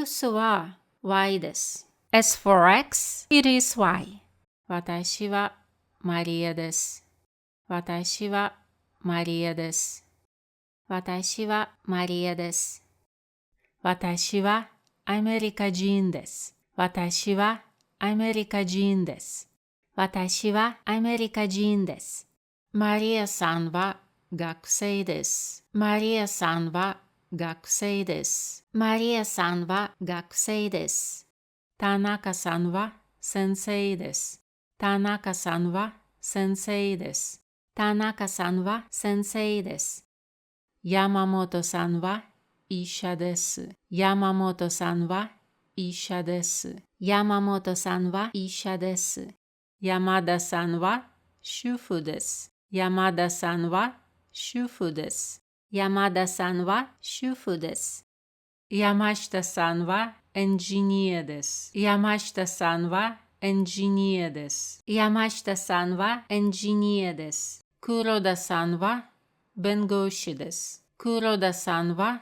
X は Y です。As for X, it is Y. 私はマリアです。私はマリアです。私はマリアです。私はアメリカ人です。私はアメリカ人です。私はアメリカ人です。マリアさんは学生です。マリアさんは学生です。マリアさんは学生です。田中さんは先生です。田中さんは先生です。田中さんは先生です。山本さんは医者です。山本さんは医者です。山本さんは医者です。山田さんは主婦です。山田さんは主婦です。山田さんは主婦です。山下さんはエンジニアです。山下さんはエンジニアです。山下さんはエンジニアです。黒田さんは弁護士です。黒田さんは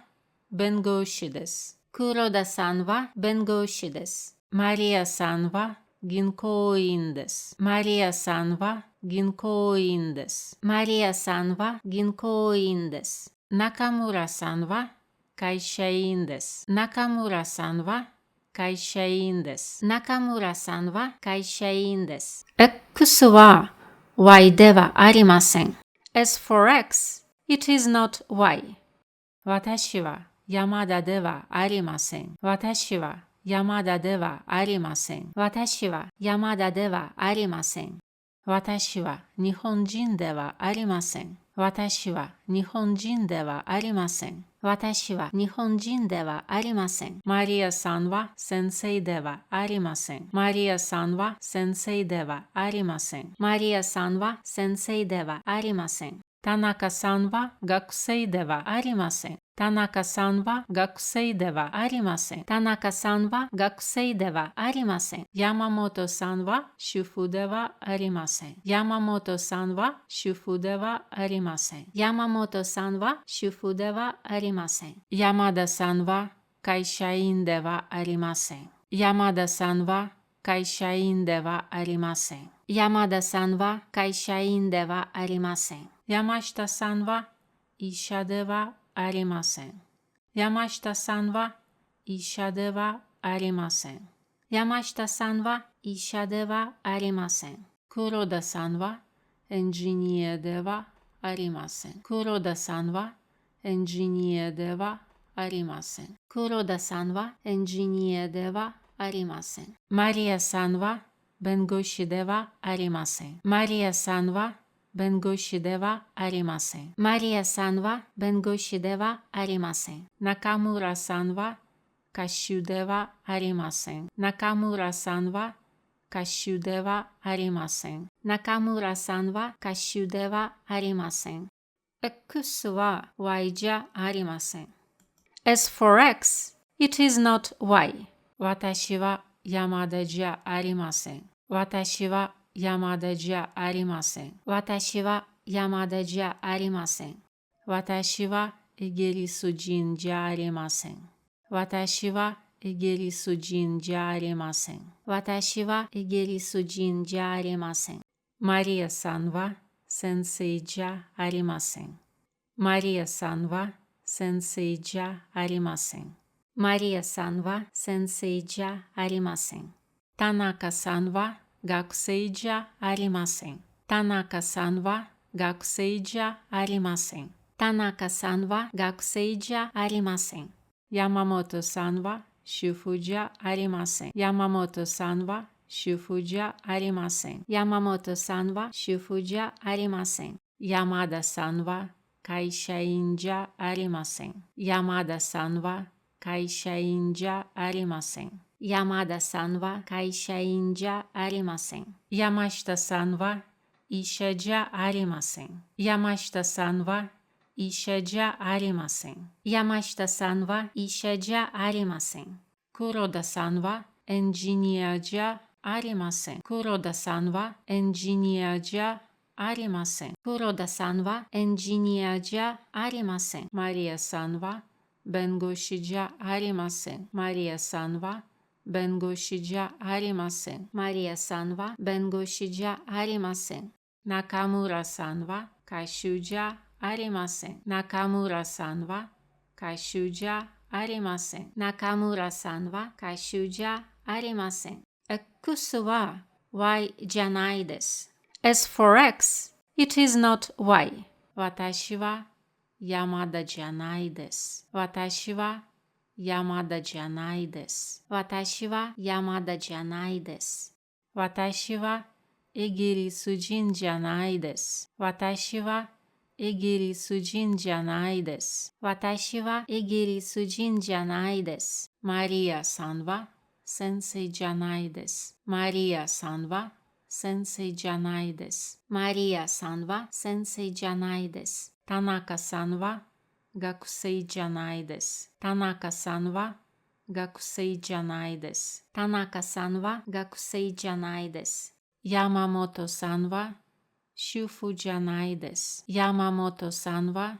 弁護士です。黒田さんは弁護士です。マリアさんは銀行員です。マリアさんは銀行員です。マリアさんは銀行員です。中村さんは会社員です。中村さんは会社員です。中村さんは会社員です。X は Y ではありません。As for X, it is not Y. 私は山田ではありません。私は山田ではありません。私は山田ではありません。私は日本人ではありません。私は日本人ではありません。私は日本人ではありません。マリアさんは先生ではありません。マリアさんは先生ではありません。マリアさんは先生ではありません。田中さんは学生ではありません。田中さんは学生ではありません。田中さんは学生ではありません。山本さんは主婦ではありません。山本さんは主婦ではありません。山本さんは主婦ではありません。山田さんは会社員ではありません。山田さんは会社員ではありません。山田さんは会社員ではありません。山下さんは医者ではありません。山下さんは医者ではありません。山下さんは医者ではありません。黒田さんはエンジニアではありません。黒田さんはエンジニアではありません。黒田さんはエンジニアではありません。マリアさんは弁護士ではありません。マリアさんは弁護士ではありません。マリアさんは弁護士ではありません。中村さんは歌手ではありません。中村さんは歌手ではありません。中村さんは歌手ではありません。X は Y じゃありません。As for X, it is not Y. 私は山田じゃありません。私は山田じゃありません。私は山田じゃありません。私はイギリス人じゃありません。私はイギリス人じゃありません。私はイギリス人じゃありません。マリアさんは先生じゃありません。マリアさんは先生じゃありません。マリアさんは先生じゃありません。田中さんは学生じゃありません。田中さんは学生じゃありません。田中さんは学生じゃありません。山本さんは主婦じゃありません。山本さんは主婦じゃありません。山本さんは主婦じゃありません。山田さんは会社員じゃありません。山田さんは会社員じゃありません。山田さんは会社員じゃありません。山下さんは医者じゃありません。山下さんは医者じゃありません。山下さんは医者じゃありません。黒田さんはエンジニアじゃありません。黒田さんはエンジニアじゃありません。黒田さんはエンジニアじゃありません。マリアさんは弁護士じゃありません。マリアさんは弁護士じゃありません。マリアさんは弁護士じゃありません。中村さんは歌手じゃありません。中村さんは歌手じゃありません。中村さんは歌手じゃありません。X は Y じゃないです。As for X, it is not Y. 私は山田じゃないです。私は山田じゃないです。私は山田じゃないです。私はイギリス人じゃないです。私はイギリス人じゃないです。私はイギリス人じゃないです。マリアさんは先生じゃないです。マリアさんは先生じゃないです。マリアさんは先生じゃないです。田中さんは学生じゃないです。田中さんは学生じゃないです。田中さんは学生じゃないです。山本さんは主婦じゃないです。山本さんは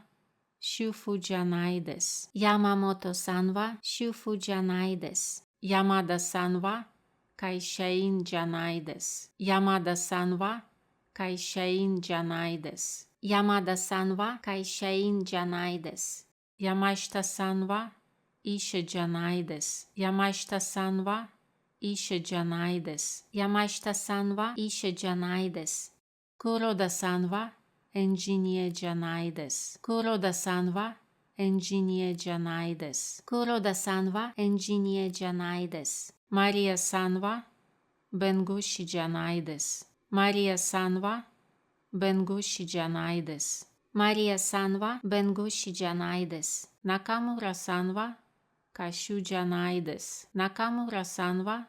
主婦じゃないです。山本さんは主婦じゃないです。山田さんは会社員じゃないです。山田さんは会社員じゃないです。山田さんは会社員じゃないです。山下さんは医者じゃないです。山下さんは医者じゃないです。山下さんは医者じゃないです。黒田さんはエンジニアじゃないです。黒田さんはエンジニアじゃないです。黒田さんはエンジニアじゃないです。マリアさんは弁護士じゃないです。マリアさんは弁護士じゃないです。マリアさんは弁護士じゃないです。中村さんは歌手じゃないです。中村さんは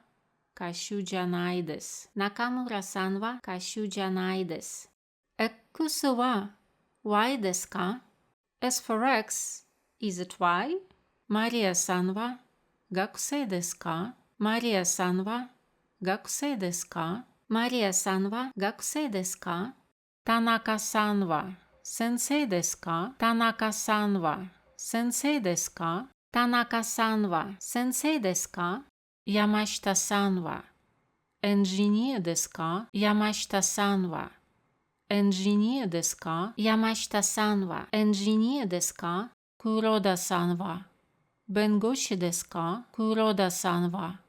歌手じゃないです。中村さんは歌手じゃないです。X は Y ですか？ As for X, is it Y? マリアさんは学生ですか？マリアさんは学生ですか？マリアさんは学生ですか？田中さんは先生ですか？田中さんは先生ですか？田中さんは先生ですか？山下さんはエンジニアですか？山下さんはエンジニアですか？山下さんはエンジニアですか？黒田さんは弁護士ですか？黒田さんは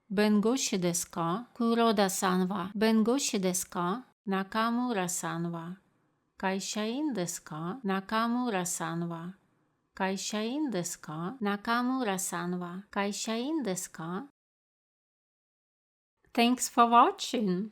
弁護士ですか？黒田さんは弁護士ですか？中村さんは会社員ですか？中村さんは会社員ですか？中村さんは会社員ですか？ Thanks for watching.